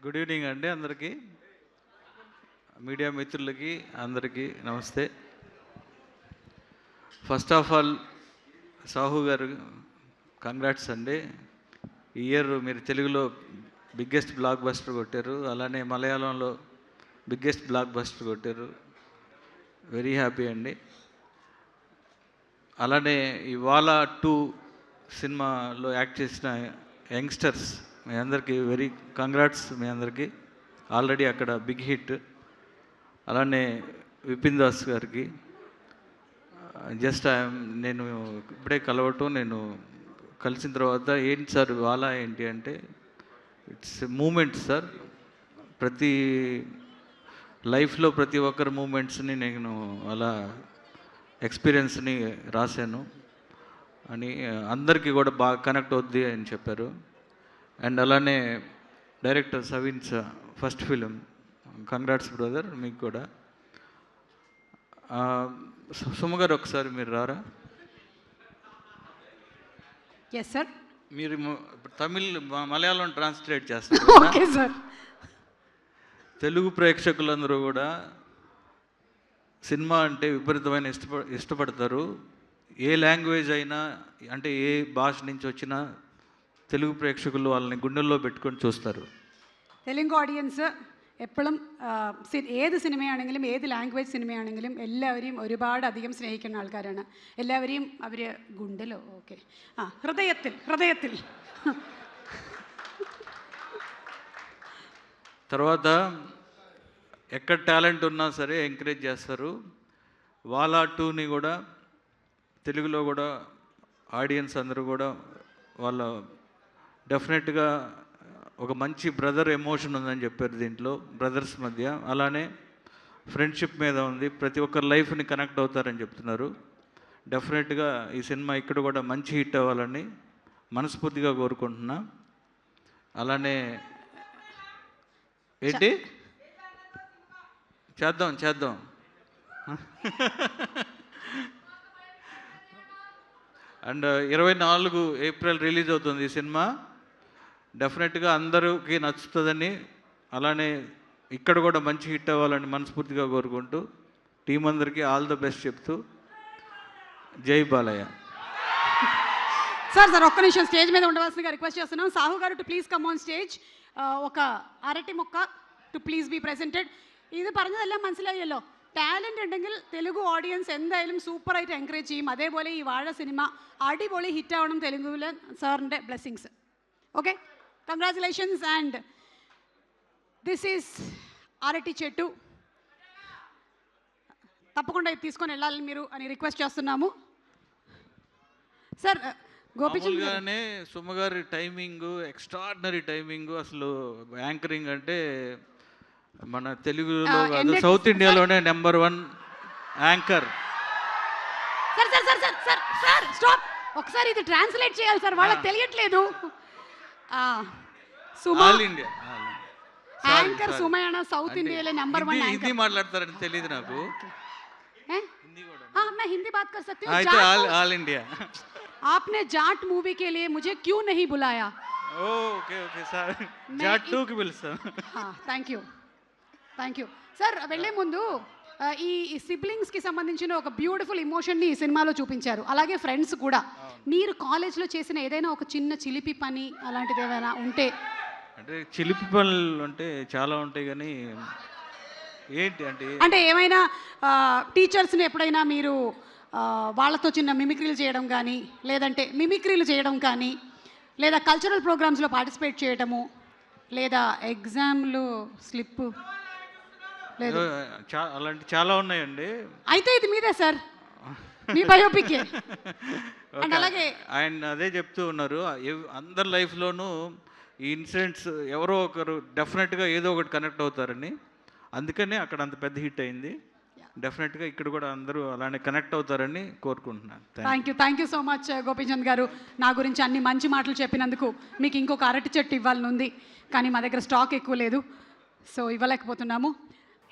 Good evening అండి అందరికీ, media మిత్రులకి అందరికీ నమస్తే. ఫస్ట్ ఆఫ్ ఆల్ సాహు గారు కంగ్రాట్స్ అండి. ఈ ఇయర్ మీరు తెలుగులో బిగ్గెస్ట్ బ్లాక్ బస్టర్ కొట్టారు, అలానే మలయాళంలో బిగ్గెస్ట్ బ్లాక్ బస్టర్ కొట్టారు. వెరీ హ్యాపీ అండి. అలానే ఈ వాలా 2 సినిమాలో యాక్ట్ చేసిన యంగ్స్టర్స్ మీ అందరికీ వెరీ కంగ్రాట్స్. మీ అందరికీ ఆల్రెడీ అక్కడ బిగ్ హిట్. అలానే విపిన్ దాస్ గారికి జస్ట్ నేను ఇప్పుడే కలవటం, నేను కలిసిన తర్వాత ఏంటి సార్ వాలా ఏంటి అంటే ఇట్స్ మూమెంట్ సార్. ప్రతి లైఫ్లో ప్రతి ఒక్కరి మూమెంట్స్ని నేను అలా ఎక్స్పీరియన్స్ని రాశాను అని అందరికీ కూడా బాగా కనెక్ట్ అవుద్ది అని చెప్పారు. అండ్ అలానే డైరెక్టర్ సవిన్స్ ఫస్ట్ ఫిలిం, కంగ్రాట్స్ బ్రదర్ మీకు కూడా. సుమ గారు ఒకసారి మీరు రారా? Yes sir. మీరు తమిళ్ మలయాళం ట్రాన్స్లేట్ చేస్తారు. Okay sir. తెలుగు ప్రేక్షకులందరూ కూడా సినిమా అంటే విపరీతమైన ఇష్టపడతారు. ఏ లాంగ్వేజ్ అయినా, అంటే ఏ భాష నుంచి వచ్చినా తెలుగు ప్రేక్షకులు వాళ్ళని గుండెల్లో പെട്ടുకొని చూస్తారు. തെലുങ്ക് ഓഡിയൻസ് എപ്പോഴും ഏത് സിനിമയാണെങ്കിലും ഏത് ലാംഗ്വേജ് സിനിമയാണെങ്കിലും എല്ലാവരെയും ഒരുപാടധികം സ്നേഹിക്കുന്ന ആൾക്കാരാണ്. എല്ലാവരെയും അവർ ഗുണ്ടലോ ഓക്കെ ഹൃദയത്തിൽ తర్వాత ఎక్కడ టాలెంట్ ఉన్నా సరే ఎంకరేజ్ చేస్తారు. వాలా 2ని కూడా తెలుగులో కూడా ఆడియన్స్ అందరూ కూడా వాళ్ళ డెఫినెట్గా ఒక మంచి బ్రదర్ ఎమోషన్ ఉందని చెప్పారు దీంట్లో, బ్రదర్స్ మధ్య. అలానే ఫ్రెండ్షిప్ మీద ఉంది, ప్రతి ఒక్కరి లైఫ్ని కనెక్ట్ అవుతారని చెప్తున్నారు. డెఫినెట్గా ఈ సినిమా ఇక్కడ కూడా మంచి హిట్ అవ్వాలని మనస్ఫూర్తిగా కోరుకుంటున్నా. అలానే ఏంటి చేద్దాం అండ్ 24 ఏప్రిల్ రిలీజ్ అవుతుంది ఈ సినిమా. డెఫినెట్గా అందరికీ నచ్చుతుందని, అలానే ఇక్కడ కూడా మంచి హిట్ అవ్వాలని మనస్ఫూర్తిగా కోరుకుంటూ టీం అందరికీ ఆల్ ద బెస్ట్ చెప్తూ జై బాలయ్య. సార్ ఒక్క నిమిషం స్టేజ్ మీద ఉండవలసిందిగా రిక్వెస్ట్ చేస్తున్నాం. సాహు గారు to please come on stage. ఒక അരട്ടി മുക്ക టు പ്ലീസ് ബി പ്രസൻറ്റഡ്. ഇത് പറഞ്ഞതെല്ലാം മനസ്സിലായല്ലോ. ടാലൻ്റ് ഉണ്ടെങ്കിൽ തെലുഗു ഓഡിയൻസ് എന്തായാലും സൂപ്പറായിട്ട് എൻകറേജ് ചെയ്യും. അതേപോലെ ഈ വാഴ സിനിമ അടിപൊളി ഹിറ്റാവണം തെലുഗുവിൽ. സാറിൻ്റെ blessings. Okay, congratulations. And this is అరటి చెట్టు, తప్పకుండా ఇది తీసుకొని వెళ్ళాలి మీరు అని రిక్వెస్ట్ చేస్తున్నాము. సార్ గోపిచంద్ గానే సుమగారి టైమింగ్ ఎక్స్ట్రాడినరీ టైమింగ్. అసలు యాంకరింగ్ అంటే మన తెలుగులో కాదు, సౌత్ ఇండియాలోనే నెంబర్ 1 యాంకర్. సార్ స్టాప్, ఒకసారి ఇది ట్రాన్స్లేట్ చేయాలి సార్, వాళ్ళకి తెలియట్లేదు. ఆల్ ఇండియా యాంకర్ సుమయానా సౌత్ ఇండియాలో నెంబర్ 1 యాంకర్. హిందీ మాట్లాడతారని తెలియదు నాకు. मैं हिंदी बात कर सकती हूँ. అయితే ఆల్ ఇండియా. आपने जाट मूवी के लिए मुझे क्यों नहीं बुलाया? ఓకే సార్, జాట్ 2కి పిలుస్తాను. Thank you sir. వెళ్ళే ముందు ఈ సిబ్లింగ్స్కి సంబంధించిన ఒక బ్యూటిఫుల్ ఇమోషన్ని ఈ సినిమాలో చూపించారు. అలాగే ఫ్రెండ్స్ కూడా. మీరు కాలేజ్లో చేసిన ఏదైనా ఒక చిన్న చిలిపి పని అలాంటిది ఏమైనా ఉంటే? అంటే చిలిపి పనులు అంటే చాలా ఉంటాయి, కానీ ఏంటి అంటే ఏమైనా టీచర్స్ని ఎప్పుడైనా మీరు వాళ్ళతో చిన్న మిమిక్రీలు చేయడం కానీ, లేదంటే మిమిక్రీలు చేయడం కానీ, లేదా కల్చరల్ ప్రోగ్రామ్స్లో పార్టిసిపేట్ చేయడము, లేదా ఎగ్జామ్లో స్లిప్, లేదు అలాంటి చాలా ఉన్నాయండి. అయితే ఇది మీదే సార్, మీ బయోపిక్. అండ్ అలాగే ఆయన అదే చెప్తూ ఉన్నారు, అందరి లైఫ్లోనూ ఈ ఇన్సిడెంట్స్ ఎవరో ఒకరు డెఫినెట్గా ఏదో ఒకటి కనెక్ట్ అవుతారని, అందుకనే అక్కడ అంత పెద్ద హిట్ అయింది. డెఫినెట్గా ఇక్కడ కూడా అందరూ అలానే కనెక్ట్ అవుతారని కోరుకుంటున్నాను. Thank you so much Gopichand గారు. నా గురించి అన్ని మంచి మాటలు చెప్పినందుకు. మీకు ఇంకొక అరటి చెట్టు ఇవ్వాలని ఉంది, కానీ మా దగ్గర స్టాక్ ఎక్కువ లేదు, సో ఇవ్వలేకపోతున్నాము.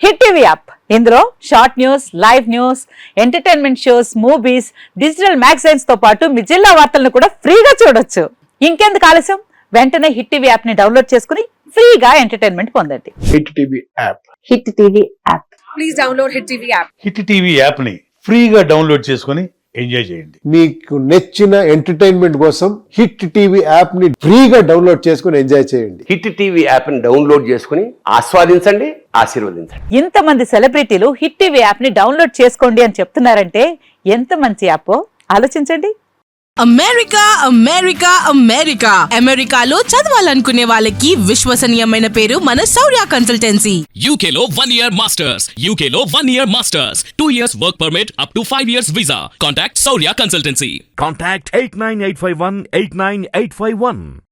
హిట్ టీవీ యాప్, ఇందులో short news, live news, entertainment shows, movies, digital magazines తో పాటు మీ జిల్లా వార్తలను కూడా ఫ్రీగా చూడొచ్చు. ఇంకెందుకు ఆలస్యం, వెంటనే హిట్ టీవీ యాప్ ని డౌన్లోడ్ చేసుకుని ఫ్రీగా ఎంటర్టైన్మెంట్ పొందండి. Hit TV app. Hit TV app. Hit TV యాప్ని ఫ్రీగా డౌన్లోడ్ చేసుకొని ఎంజాయ్ చేయండి. మీకు నచ్చిన ఎంటర్టైన్మెంట్ కోసం హిట్ టీవీ యాప్ ని ఫ్రీగా డౌన్లోడ్ చేసుకుని ఎంజాయ్ చేయండి. హిట్ టీవీ యాప్ని డౌన్లోడ్ చేసుకుని ఆస్వాదించండి, ఆశీర్వదించండి. ఇంతమంది సెలబ్రిటీలు హిట్ టీవీ యాప్ ని డౌన్లోడ్ చేసుకోండి అని చెప్తున్నారంటే ఎంత మంచి యాప్ ఆలోచించండి. అమెరికా అమెరికా అమెరికా అమెరికాలో చదవాలనుకునే వాళ్ళకి విశ్వసనీయమైన పేరు మన శౌర్య కన్సల్టెన్సీ. UK లో 1 year masters, UK లో 1 year masters, 2 years work permit up to 5 years visa. Contact Saurya Consultancy. Contact 89851 89851.